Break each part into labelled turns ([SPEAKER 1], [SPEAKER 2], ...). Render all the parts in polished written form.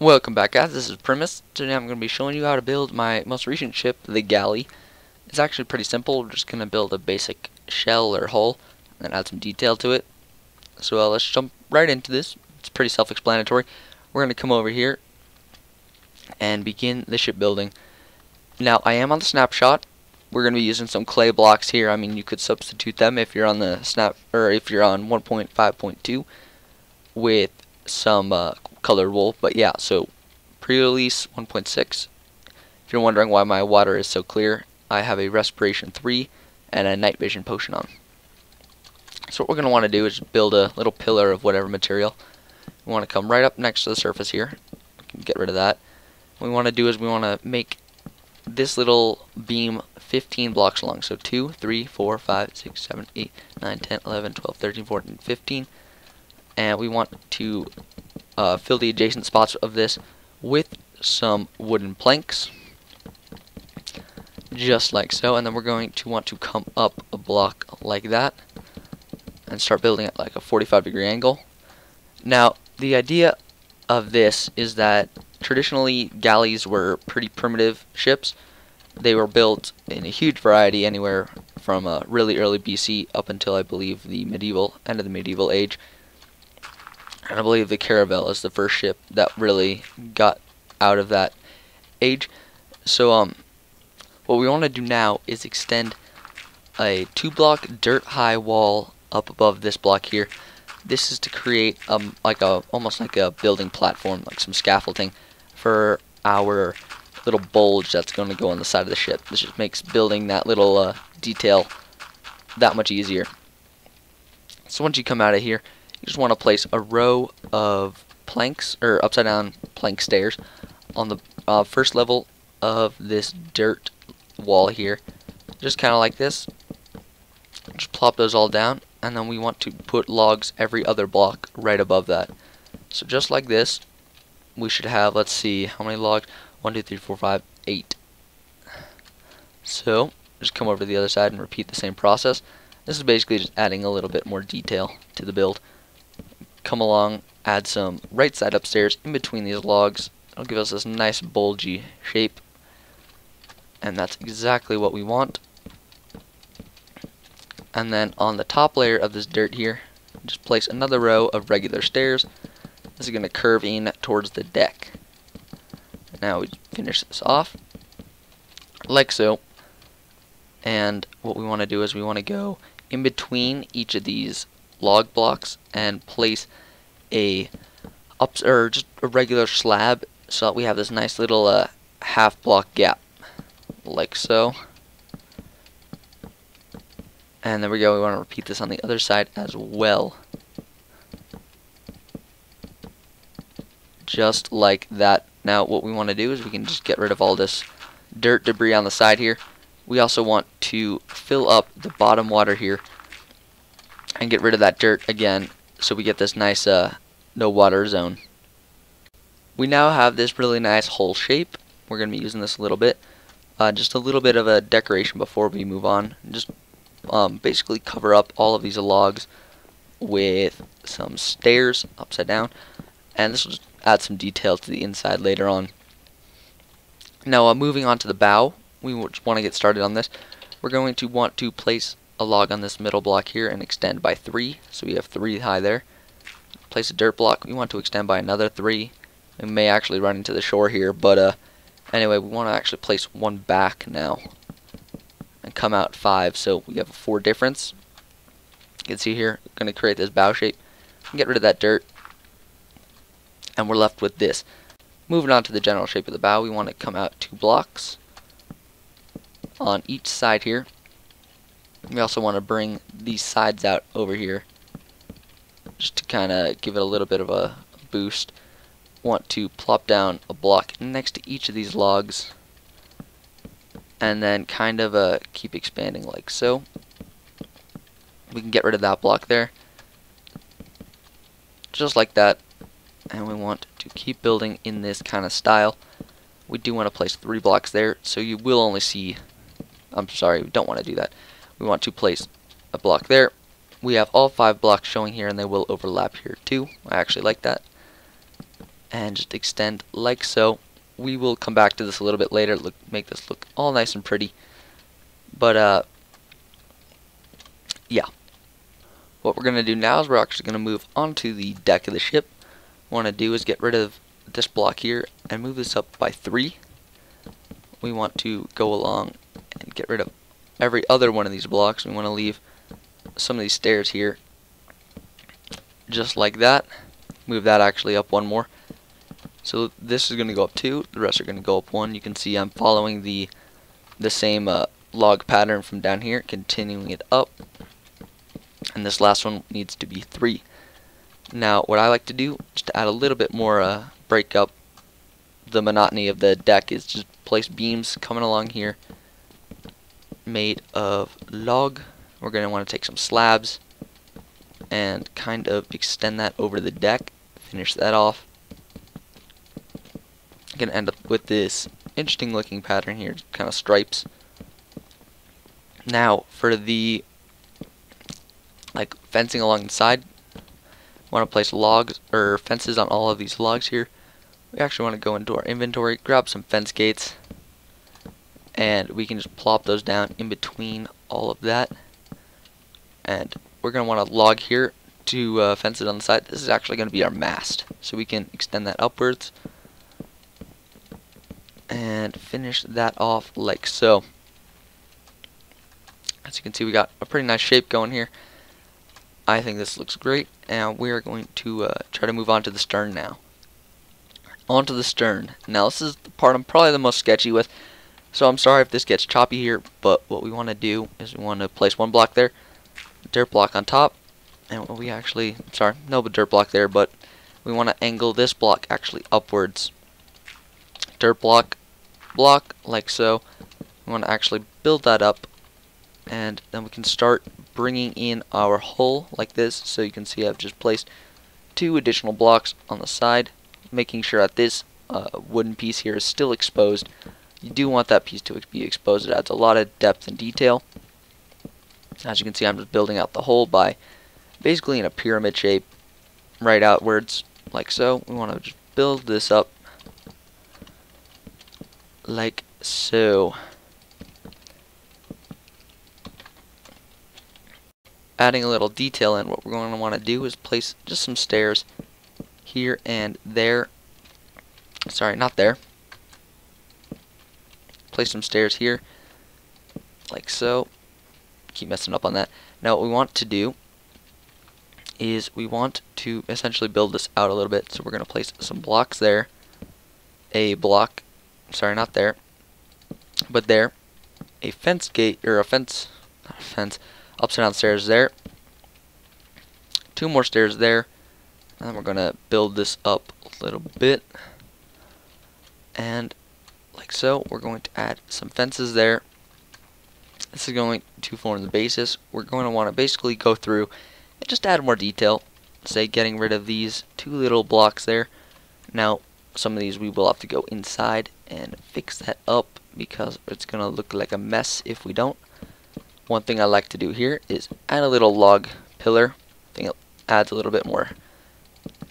[SPEAKER 1] Welcome back, guys. This is Primus. Today I'm going to be showing you how to build my most recent ship, the Galley. It's actually pretty simple. We're just going to build a basic shell or hull and add some detail to it. So let's jump right into this. It's pretty self-explanatory. We're going to come over here and begin the ship building. Now, I am on the snapshot. We're going to be using some clay blocks here. I mean, you could substitute them if you're on the if you're on 1.5.2 with some colored wool. But yeah, so pre-release 1.6. If you're wondering why my water is so clear, I have a respiration 3 and a night vision potion on. So what we're going to want to do is build a little pillar of whatever material. We want to come right up next to the surface here. Get rid of that. What we want to do is we want to make this little beam 15 blocks long. So 2, 3, 4, 5, 6, 7, 8, 9, 10, 11, 12, 13, 14, 15. And we want to fill the adjacent spots of this with some wooden planks, just like so. And then we're going to want to come up a block like that and start building at like a 45-degree angle. Now, the idea of this is that traditionally galleys were pretty primitive ships. They were built in a huge variety, anywhere from really early BC up until I believe the end of the medieval age. And I believe the caravel is the first ship that really got out of that age. So what we want to do now is extend a 2-block dirt high wall up above this block here. This is to create almost like a building platform, like some scaffolding for our little bulge that's going to go on the side of the ship. This just makes building that little detail that much easier. So once you come out of here, you just want to place a row of planks, or upside down plank stairs, on the first level of this dirt wall here. Just kind of like this. Just plop those all down, and then we want to put logs every other block right above that. So just like this, we should have, let's see, how many logs? 1, 2, 3, 4, 5, 8. So just come over to the other side and repeat the same process. This is basically just adding a little bit more detail to the build. Come along, add some right side upstairs in between these logs. It'll give us this nice bulgy shape, and that's exactly what we want. And then on the top layer of this dirt here, just place another row of regular stairs. This is going to curve in towards the deck. Now we finish this off like so, and what we want to do is we want to go in between each of these log blocks and place just a regular slab, so that we have this nice little half block gap, like so. And there we go. We want to repeat this on the other side as well, just like that. Now what we want to do is we can just get rid of all this dirt debris on the side here. We also want to fill up the bottom water here and get rid of that dirt again, so we get this nice no water zone. We now have this really nice hull shape. We're going to be using this a little bit. Just a little bit of a decoration before we move on. Just basically cover up all of these logs with some stairs upside down, and this will just add some detail to the inside later on. Now moving on to the bow, we just want to get started on this. We're going to want to place a log on this middle block here and extend by 3, so we have 3 high there. Place a dirt block. We want to extend by another 3. We may actually run into the shore here, but anyway, we want to actually place 1 back now and come out 5, so we have a 4 difference. You can see here, we're going to create this bow shape. Get rid of that dirt, and we're left with this. Moving on to the general shape of the bow, we want to come out 2 blocks on each side here. We also want to bring these sides out over here, just to kind of give it a little bit of a boost. Want to plop down a block next to each of these logs, and then kind of keep expanding like so. We can get rid of that block there, just like that. And we want to keep building in this kind of style. We do want to place 3 blocks there, so you will only see, I'm sorry, we don't want to do that. We want to place a block there. We have all 5 blocks showing here, and they will overlap here too. I actually like that. and just extend like so. We will come back to this a little bit later, make this look all nice and pretty. But yeah. What we're going to do now is we're actually going to move onto the deck of the ship. What we want to do is get rid of this block here and move this up by 3. We want to go along and get rid of every other one of these blocks. We want to leave some of these stairs here just like that. Move that actually up 1 more. So this is going to go up 2, the rest are going to go up 1. You can see I'm following the same log pattern from down here, continuing it up. And this last one needs to be 3. Now what I like to do, just to add a little bit more break up the monotony of the deck, is just place beams coming along here made of log. We're going to want to take some slabs and kind of extend that over the deck, finish that off. I'm going to end up with this interesting looking pattern here, kind of stripes. Now for the fencing along the side, want to place logs or fences on all of these logs here. We actually want to go into our inventory, grab some fence gates, and we can just plop those down in between all of that. And we're going to want a log here to fence it on the side. This is actually going to be our mast, so we can extend that upwards and finish that off like so. As you can see, we got a pretty nice shape going here. I think this looks great, and we are going to try to move on to the stern now. Onto the stern. Now this is the part I'm probably the most sketchy with, so I'm sorry if this gets choppy here, but what we want to do is we want to place 1 block there, dirt block on top, and we actually, sorry, no dirt block there, but we want to angle this block actually upwards. Dirt block, like so. We want to actually build that up, and then we can start bringing in our hull like this. So you can see I've just placed 2 additional blocks on the side, making sure that this wooden piece here is still exposed. You do want that piece to be exposed. It adds a lot of depth and detail. As you can see, I'm just building out the hull by basically in a pyramid shape right outwards like so. We want to just build this up like so. Adding a little detail in, what we're going to want to do is place just some stairs here and there. Sorry, not there. Place some stairs here like so. Keep messing up on that. Now what we want to do is we want to essentially build this out a little bit. So we're going to place some blocks there. A block, sorry, not there, but there. A fence gate, or a fence, not a fence, upside down stairs there. 2 more stairs there. And then we're going to build this up a little bit. And like so, we're going to add some fences there. This is going to form the basis. We're going to want to basically go through and just add more detail. Say getting rid of these 2 little blocks there. Now some of these we will have to go inside and fix that up because it's going to look like a mess if we don't. One thing I like to do here is add a little log pillar. I think it adds a little bit more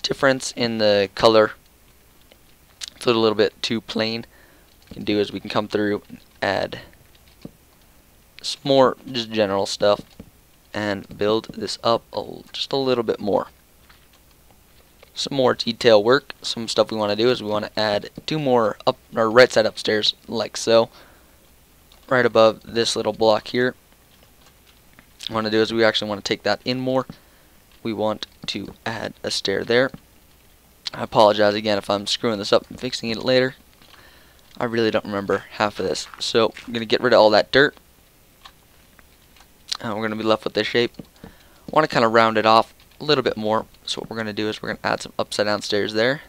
[SPEAKER 1] difference in the color. It's a little bit too plain. What we can do is we can come through and add some more just general stuff and build this up just a little bit more. Some more detail work. Some stuff we want to do is we want to add 2 more up or right side upstairs like so, right above this little block here. What we want to do is we actually want to take that in more. We want to add a stair there. I apologize again if I'm screwing this up and fixing it later. I really don't remember half of this. So I'm going to get rid of all that dirt. And we're going to be left with this shape. I want to kind of round it off a little bit more. So what we're going to do is we're going to add some upside down stairs there.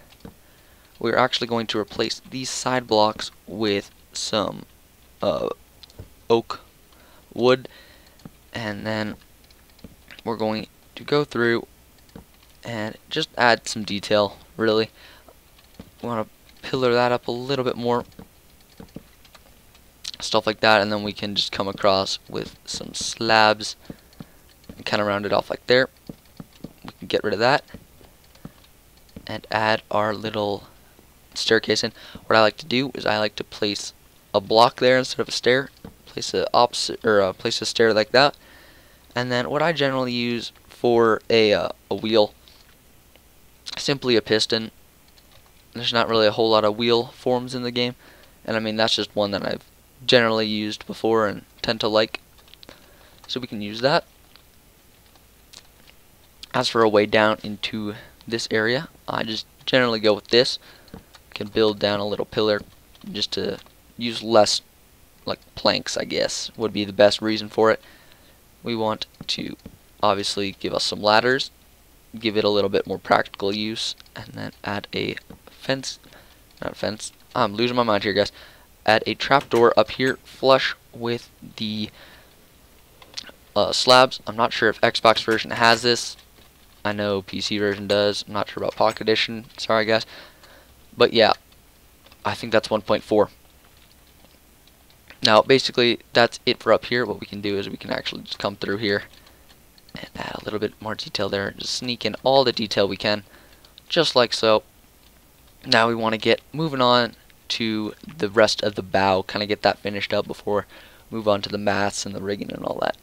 [SPEAKER 1] We're actually going to replace these side blocks with some oak wood. And then we're going to go through and just add some detail, really. We want to pillar that up a little bit more. Stuff like that, and then we can just come across with some slabs and kind of round it off like there. We can get rid of that. and add our little staircase in. What I like to do is I like to place a block there instead of a stair. Place place a stair like that. And then what I generally use for a wheel, simply a piston. There's not really a whole lot of wheel forms in the game, and I mean that's just one that I've generally used before and tend to like. So we can use that. As for a way down into this area, I just generally go with this. Can build down a little pillar just to use less like planks, I guess would be the best reason for it. We want to obviously give us some ladders, give it a little bit more practical use, and then add a fence, not fence, I'm losing my mind here guys, add a trapdoor up here flush with the slabs. I'm not sure if Xbox version has this. I know PC version does. I'm not sure about Pocket Edition, sorry guys. But yeah, I think that's 1.4. Now basically that's it for up here. What we can do is we can actually just come through here and add a little bit more detail there. Just sneak in all the detail we can, just like so. Now we want to get moving on to the rest of the bow, kind of get that finished up before move on to the masts and the rigging and all that.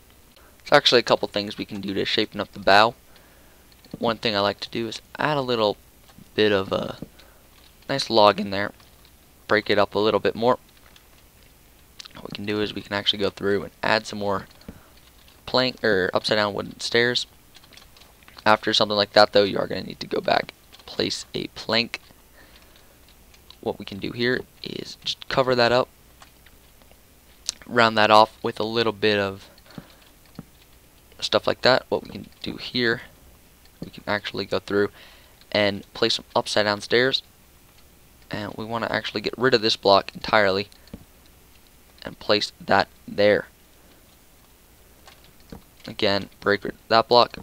[SPEAKER 1] There's actually a couple things we can do to shapen up the bow. One thing I like to do is add a little bit of a nice log in there, break it up a little bit more. What we can do is we can actually go through and add some more plank or upside down wooden stairs. After something like that though, you are going to need to go back, place a plank. What we can do here is just cover that up, round that off with a little bit of stuff like that. What we can do here, we can actually go through and place some upside down stairs, and we want to actually get rid of this block entirely and place that there. Again, break that block,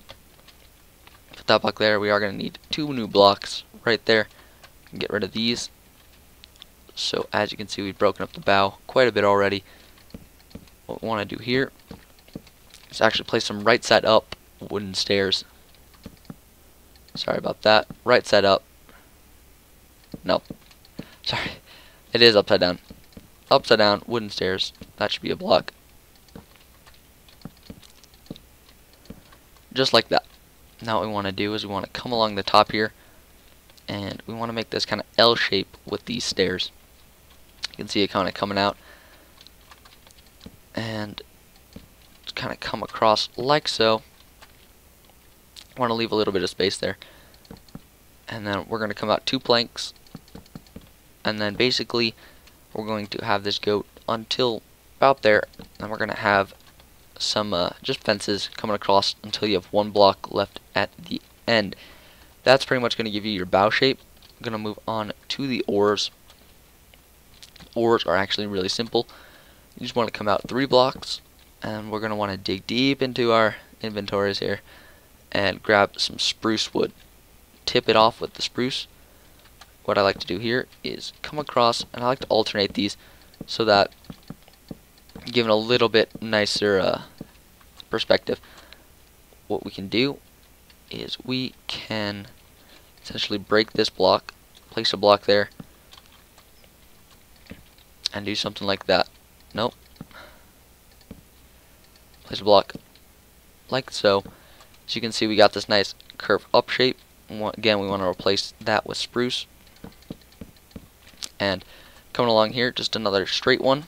[SPEAKER 1] put that block there. We are going to need 2 new blocks right there. Get rid of these. So as you can see, we've broken up the bow quite a bit already. What we want to do here is actually place some right side up wooden stairs. Sorry about that. Right side up. Nope. Sorry. It is upside down. Upside down wooden stairs. That should be a block. Just like that. Now what we want to do is we want to come along the top here, and we want to make this kind of L shape with these stairs. You can see it kind of coming out, and just kind of come across like so. I want to leave a little bit of space there, and then we're going to come out 2 planks, and then basically we're going to have this go until about there, and we're going to have some just fences coming across until you have 1 block left at the end. That's pretty much going to give you your bow shape. I'm going to move on to the oars. Oars are actually really simple. You just want to come out 3 blocks, and we're going to want to dig deep into our inventories here and grab some spruce wood. Tip it off with the spruce. What I like to do here is come across, and I like to alternate these so that give it a little bit nicer perspective. What we can do is we can essentially break this block, place a block there, and do something like that. Nope. Place a block like so. As you can see, we got this nice curve up shape. Again, we want to replace that with spruce. And coming along here, just another straight one.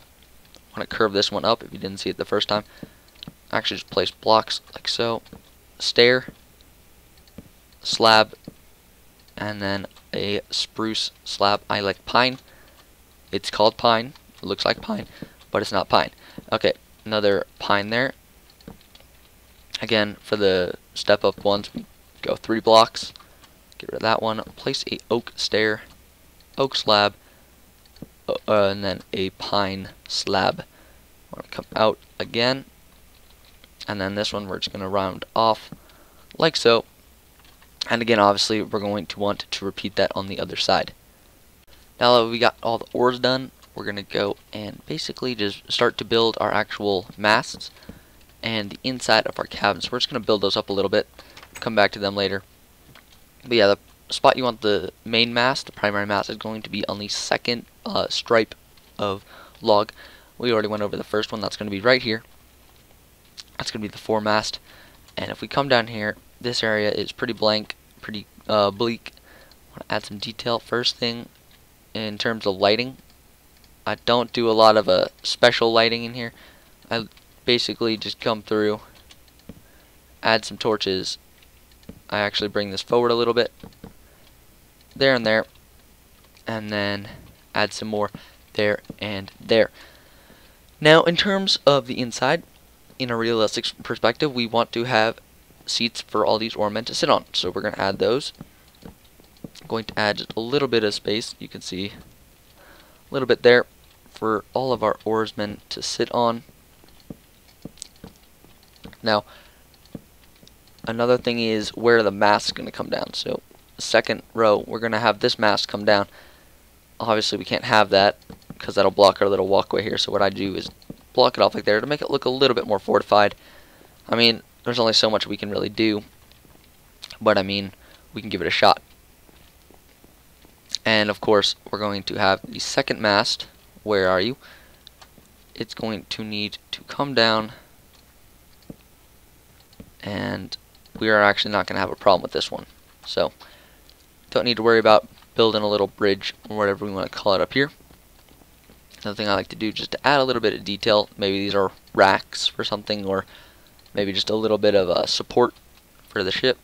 [SPEAKER 1] I want to curve this one up if you didn't see it the first time. Actually just place blocks like so. Stair, slab, and then a spruce slab. I like pine. It's called pine. It looks like pine, but it's not pine. Okay, another pine there. Again, for the step up ones, we go 3 blocks. Get rid of that one. Place a oak stair, oak slab, and then a pine slab. Want to come out again, and then this one we're just going to round off like so. And again, obviously, we're going to want to repeat that on the other side. Now that we got all the oars done, we're going to go and basically just start to build our actual masts and the inside of our cabin. So we're just going to build those up a little bit, come back to them later. But yeah, the spot you want the main mast, the primary mast, is going to be on the second stripe of log. We already went over the first one. That's going to be right here. That's going to be the foremast. And if we come down here, this area is pretty blank, pretty bleak. I want to add some detail. First thing, in terms of lighting, I don't do a lot of special lighting in here. I basically just come through, add some torches. I actually bring this forward a little bit, there and there, and then add some more there and there. Now, in terms of the inside, in a realistic perspective, we want to have seats for all these oarmen to sit on. So we're going to add those. I'm going to add just a little bit of space. You can see a little bit there for all of our oarsmen to sit on. Now, another thing is where the mast is going to come down. So the second row, we're going to have this mast come down. Obviously, we can't have that because that'll block our little walkway here. So what I do is block it off like there to make it look a little bit more fortified. I mean, there's only so much we can really do, but I mean, we can give it a shot. And of course, we're going to have the second mast. Where are you? It's going to need to come down, and we are actually not going to have a problem with this one. So, don't need to worry about building a little bridge or whatever we want to call it up here. Another thing I like to do just to add a little bit of detail, maybe these are racks for something, or maybe just a little bit of support for the ship.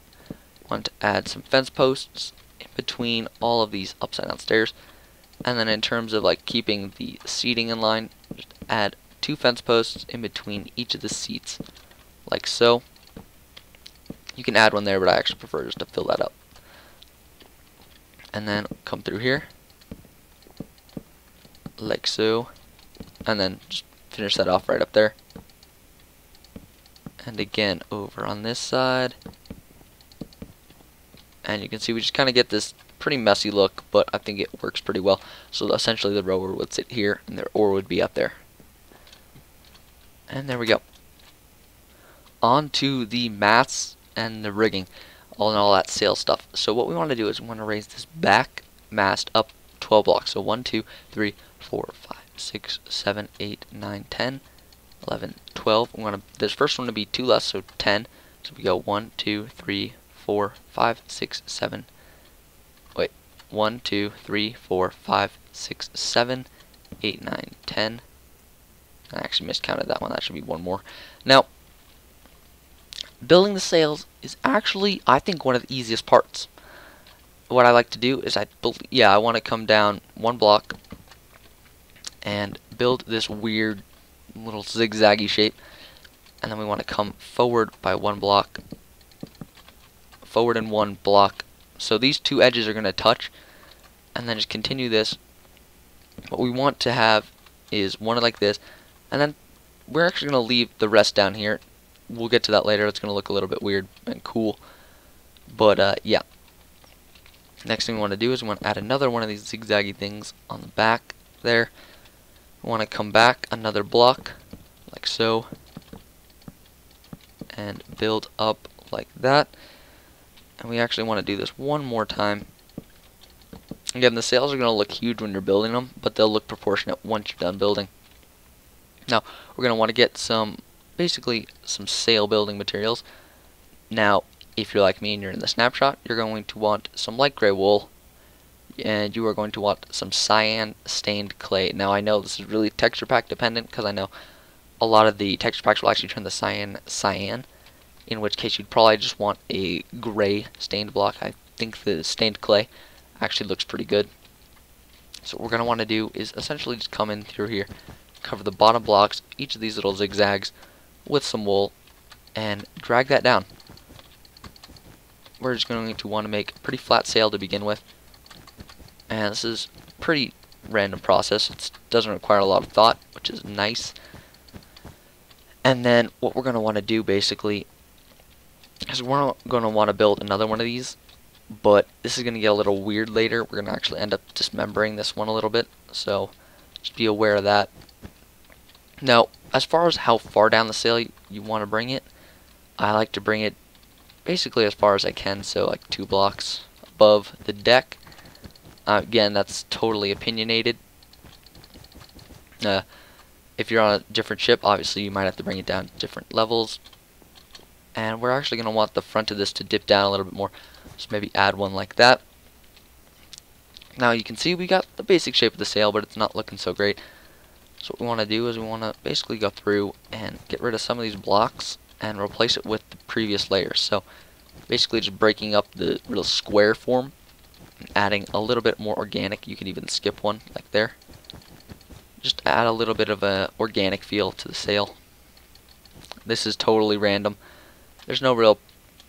[SPEAKER 1] Want to add some fence posts in between all of these upside down stairs. And then in terms of like keeping the seating in line, just add 2 fence posts in between each of the seats, like so. You can add one there, but I actually prefer just to fill that up. And then come through here, like so, and then just finish that off right up there. And again over on this side, and you can see we just kind of get this pretty messy look, but I think it works pretty well. So essentially the rower would sit here and their oar would be up there. And there we go. On to the masts and the rigging, all that sail stuff. So what we want to do is we want to raise this back mast up 12 blocks. So 1, 2, 3, 4, 5, 6, 7, 8, 9, 10, 11, 12. We want this first one to be 2 less, so 10. So we go 1, 2, 3, 4, 5, 6, 7. Wait, 1, 2, 3, 4, 5, 6, 7, 8, 9, 10. I actually miscounted that one. That should be one more. Now, building the sails is actually, I think, one of the easiest parts. What I like to do is I want to come down 1 block and build this weird little zigzaggy shape, and then we want to come forward by 1 block, forward in 1 block. So these 2 edges are going to touch, and then just continue this. What we want to have is one like this, and then we're actually going to leave the rest down here. We'll get to that later. It's going to look a little bit weird and cool, but yeah. Next thing we want to do is we want to add another one of these zigzaggy things on the back there. We want to come back another block, like so, and build up like that. And we actually want to do this one more time. Again, the sails are going to look huge when you're building them, but they'll look proportionate once you're done building. Now, we're going to want to get basically some sail building materials. Now, if you're like me and you're in the snapshot, you're going to want some light gray wool, and you are going to want some cyan stained clay. Now, I know this is really texture pack dependent, because I know a lot of the texture packs will actually turn the cyan, in which case you'd probably just want a gray stained block. I think the stained clay actually looks pretty good. So what we're going to want to do is essentially just come in through here, cover the bottom blocks, each of these little zigzags, with some wool, and drag that down. We're just going to want to make a pretty flat sail to begin with, and this is a pretty random process. It doesn't require a lot of thought, which is nice. And then what we're going to want to do basically is we're going to want to build another one of these, but this is going to get a little weird later. We're going to actually end up dismembering this one a little bit, so just be aware of that. Now, as far as how far down the sail you want to bring it, I like to bring it basically as far as I can, so like 2 blocks above the deck. Again, that's totally opinionated. If you're on a different ship, obviously you might have to bring it down to different levels. And we're actually going to want the front of this to dip down a little bit more. So maybe add one like that. Now you can see we got the basic shape of the sail, but it's not looking so great. So what we want to do is we want to basically go through and get rid of some of these blocks and replace it with the previous layers. So basically just breaking up the real square form and adding a little bit more organic. You can even skip one like there. Just add a little bit of a organic feel to the sail. This is totally random. There's no real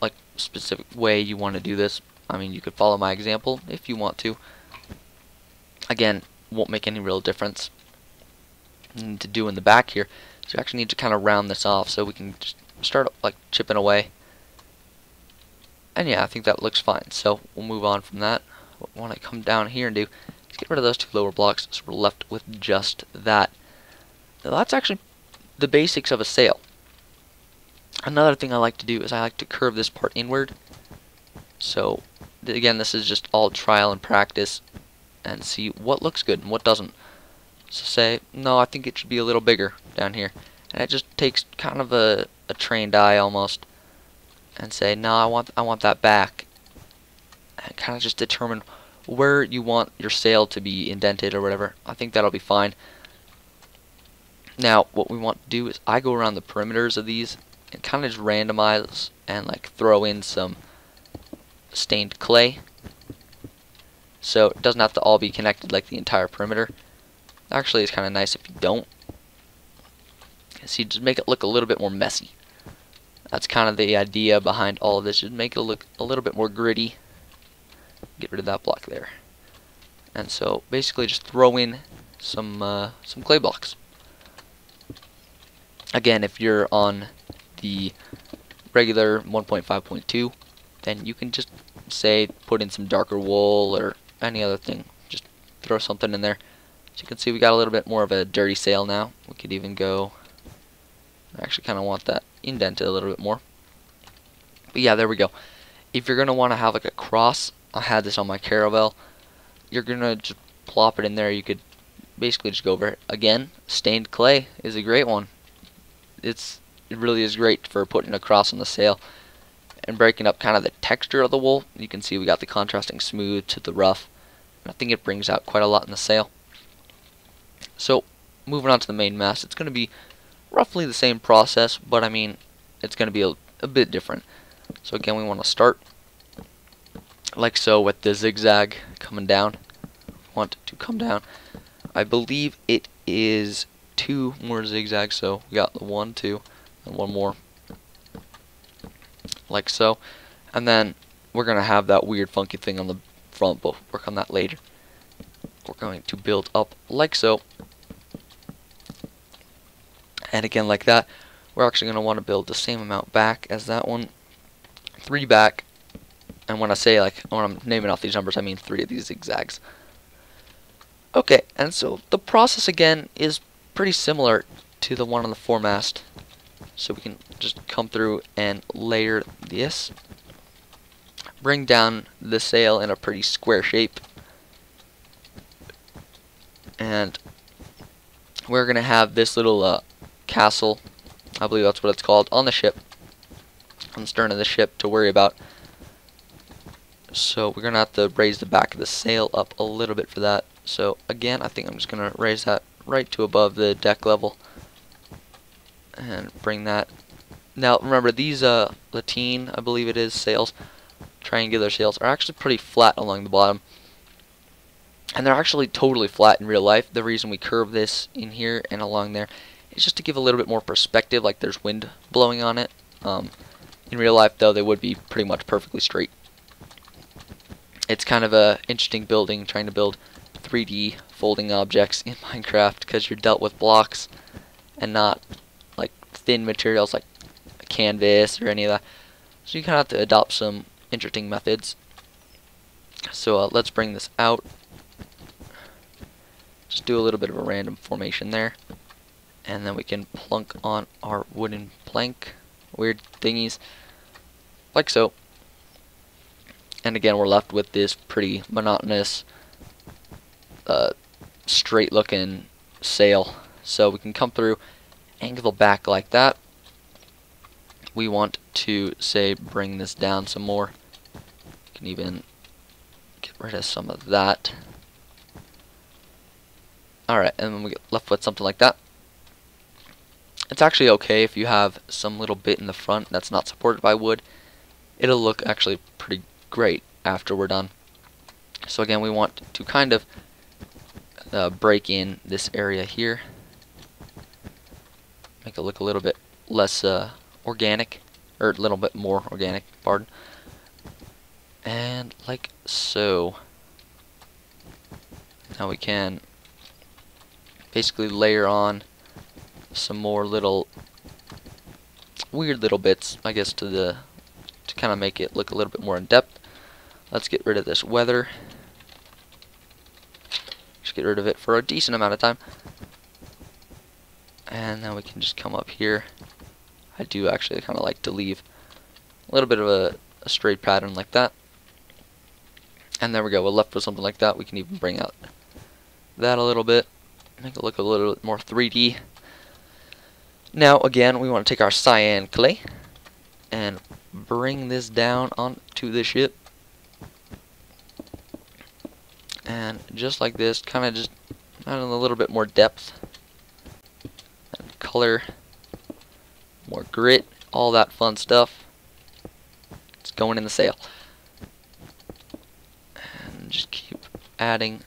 [SPEAKER 1] like specific way you want to do this. I mean, you could follow my example if you want to. Again, won't make any real difference. To do in the back here, so you actually need to kind of round this off so we can just start like chipping away. And yeah, I think that looks fine. So we'll move on from that. What we want to come down here and do is get rid of those two lower blocks, so we're left with just that. Now that's actually the basics of a sail. Another thing I like to do is I like to curve this part inward. So again, this is just all trial and practice and see what looks good and what doesn't. So say, no, I think it should be a little bigger down here. And it just takes kind of a trained eye almost. And say, no, I want that back. And kind of just determine where you want your sail to be indented or whatever. I think that'll be fine. Now, what we want to do is I go around the perimeters of these and kind of just randomize and like throw in some stained clay. So it doesn't have to all be connected like the entire perimeter. Actually, it's kind of nice if you don't. See, just make it look a little bit more messy. That's kind of the idea behind all of this. Just make it look a little bit more gritty. Get rid of that block there. And so basically just throw in some clay blocks. Again, if you're on the regular 1.5.2, then you can just say put in some darker wool or any other thing. Just throw something in there. So you can see we got a little bit more of a dirty sail now. We could even go, I actually kind of want that indented a little bit more. But yeah, there we go. If you're going to want to have like a cross, I had this on my caravel, you're going to just plop it in there. You could basically just go over it. Again, stained clay is a great one. It really is great for putting a cross on the sail and breaking up kind of the texture of the wool. You can see we got the contrasting smooth to the rough. And I think it brings out quite a lot in the sail. So, moving on to the main mast, it's going to be roughly the same process, but I mean, it's going to be a bit different. So again, we want to start like so with the zigzag coming down. Want to come down. I believe it is 2 more zigzags, so we got the 1, 2, and 1 more. Like so. And then we're going to have that weird funky thing on the front, but we'll work on that later. We're going to build up like so. And again like that. We're actually going to want to build the same amount back as that one. 3 back. And when I say like, when I'm naming off these numbers, I mean 3 of these zigzags. Okay, and so the process again is pretty similar to the one on the foremast. So we can just come through and layer this. Bring down the sail in a pretty square shape. And we're going to have this little castle, I believe that's what it's called, on the ship, on the stern of the ship to worry about. So we're going to have to raise the back of the sail up a little bit for that. So again, I think I'm just going to raise that right to above the deck level and bring that. Now remember, these lateen, I believe it is, sails, triangular sails, are actually pretty flat along the bottom. And they're actually totally flat in real life. The reason we curve this in here and along there is just to give a little bit more perspective, like there's wind blowing on it. In real life, though, they would be pretty much perfectly straight. It's kind of a interesting building, trying to build 3D folding objects in Minecraft, because you're dealt with blocks and not like thin materials like canvas or any of that. So you kind of have to adopt some interesting methods. So let's bring this out. Just do a little bit of a random formation there. And then we can plunk on our wooden plank. Weird thingies. Like so. And again, we're left with this pretty monotonous, straight looking sail. So we can come through, angle the back like that. We want to, say, bring this down some more. You can even get rid of some of that. Alright, and then we get left with something like that. It's actually okay if you have some little bit in the front that's not supported by wood. It'll look actually pretty great after we're done. So again, we want to kind of break in this area here. Make it look a little bit less organic, or a little bit more organic, pardon. And like so. Now we can basically layer on some more little weird little bits, I guess, to kind of make it look a little bit more in depth. Let's get rid of this weather. Just get rid of it for a decent amount of time. And then we can just come up here. I do actually kind of like to leave a little bit of a straight pattern like that. And there we go. We're left with something like that. We can even bring out that a little bit. Make it look a little bit more 3D. Now again, we want to take our cyan clay and bring this down onto the ship. And just like this, kind of just add a little bit more depth and color, more grit, all that fun stuff. It's going in the sail. And just keep adding.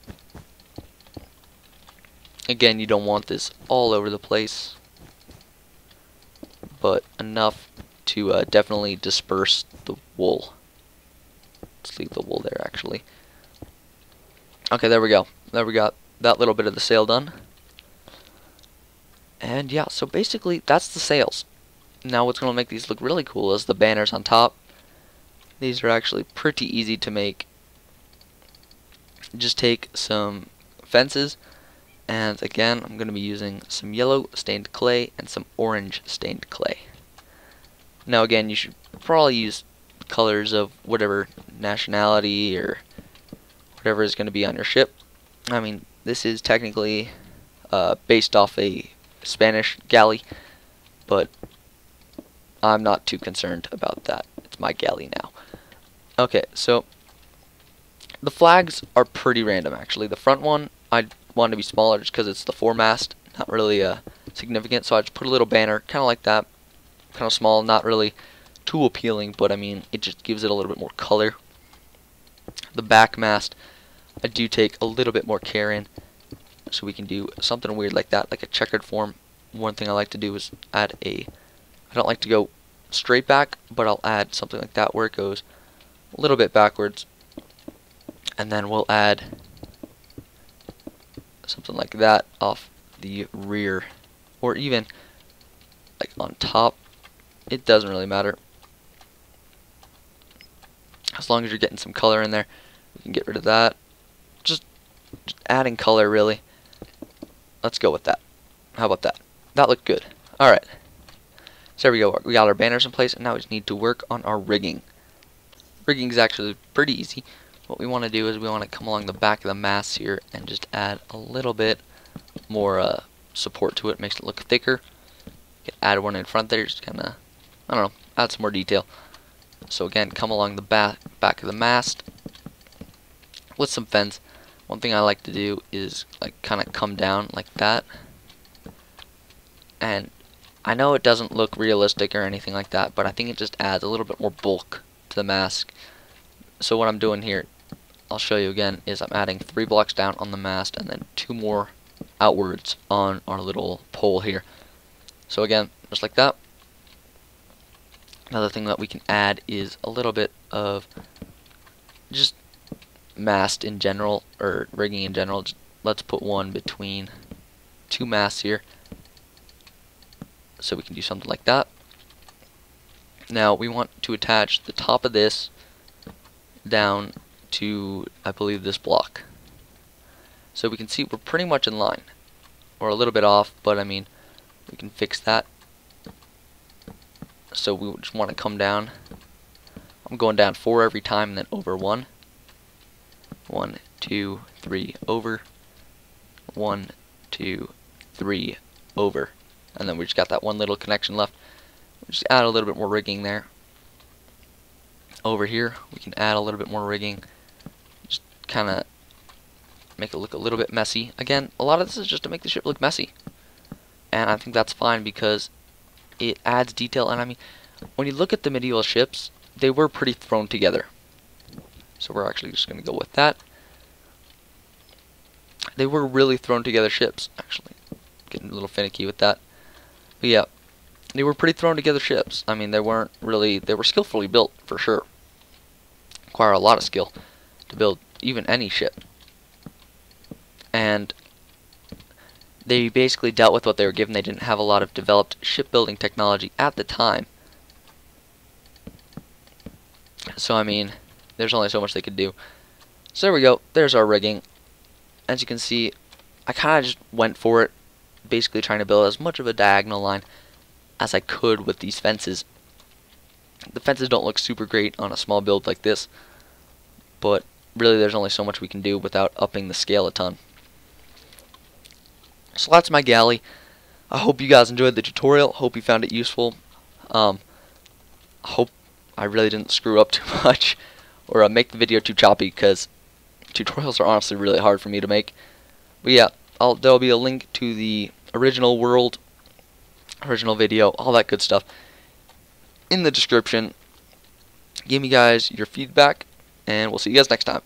[SPEAKER 1] Again, you don't want this all over the place, but enough to definitely disperse the wool. Let's leave the wool there, actually. Okay, there we go. There we got that little bit of the sail done. And yeah, so basically that's the sails. Now what's going to make these look really cool is the banners on top. These are actually pretty easy to make. Just take some fences, and again I'm going to be using some yellow stained clay and some orange stained clay. Now again, you should probably use colors of whatever nationality or whatever is going to be on your ship. I mean, this is technically based off a Spanish galley, but I'm not too concerned about that. It's my galley now. Okay, so the flags are pretty random, actually. The front one, I want to be smaller just because it's the foremast, not really significant, so I just put a little banner, kind of like that, kind of small, not really too appealing, but I mean, it just gives it a little bit more color. The back mast, I do take a little bit more care in, so we can do something weird like that, like a checkered form. One thing I like to do is add I don't like to go straight back, but I'll add something like that where it goes a little bit backwards, and then we'll add something like that off the rear, or even like on top. It doesn't really matter, as long as you're getting some color in there. We can get rid of that. Just adding color, really. Let's go with that. How about that? That looked good. Alright, so there we go. We got our banners in place, and now we just need to work on our rigging. Rigging is actually pretty easy. What we want to do is we want to come along the back of the mast here and just add a little bit more support to it. Makes it look thicker. You can add one in front there, just kind of, I don't know, add some more detail. So again, come along the back of the mast with some fence. One thing I like to do is like kind of come down like that. And I know it doesn't look realistic or anything like that, but I think it just adds a little bit more bulk to the mast. So what I'm doing here, I'll show you again, is I'm adding 3 blocks down on the mast and then 2 more outwards on our little pole here. So again, just like that. Another thing that we can add is a little bit of just mast in general, or rigging in general. Just let's put one between 2 masts here, so we can do something like that. Now we want to attach the top of this down to, I believe, this block. So we can see we're pretty much in line. We're a little bit off, but I mean, we can fix that. So we just want to come down I'm going down 4 every time and then over 1. 1, 2, 3, over. 1, 2, 3, over. And then we just got that one little connection left. We just add a little bit more rigging there. Over here, we can add a little bit more rigging. Just kind of make it look a little bit messy. Again, a lot of this is just to make the ship look messy. And I think that's fine because it adds detail. And I mean, when you look at the medieval ships, they were pretty thrown together. So we're actually just going to go with that. They were really thrown together ships, actually. Getting a little finicky with that. But yeah, they were pretty thrown together ships. I mean, they were skillfully built, for sure. Require a lot of skill to build even any ship. And they basically dealt with what they were given. They didn't have a lot of developed shipbuilding technology at the time. So, I mean, there's only so much they could do. So there we go. There's our rigging. As you can see, I kind of just went for it, basically trying to build as much of a diagonal line as I could with these fences. The fences don't look super great on a small build like this, but really there's only so much we can do without upping the scale a ton. So that's my galley. I hope you guys enjoyed the tutorial. Hope you found it useful. Hope I really didn't screw up too much or make the video too choppy, because tutorials are honestly really hard for me to make. But yeah, there'll be a link to the original world, original video, all that good stuff in the description. Give me guys your feedback, and we'll see you guys next time.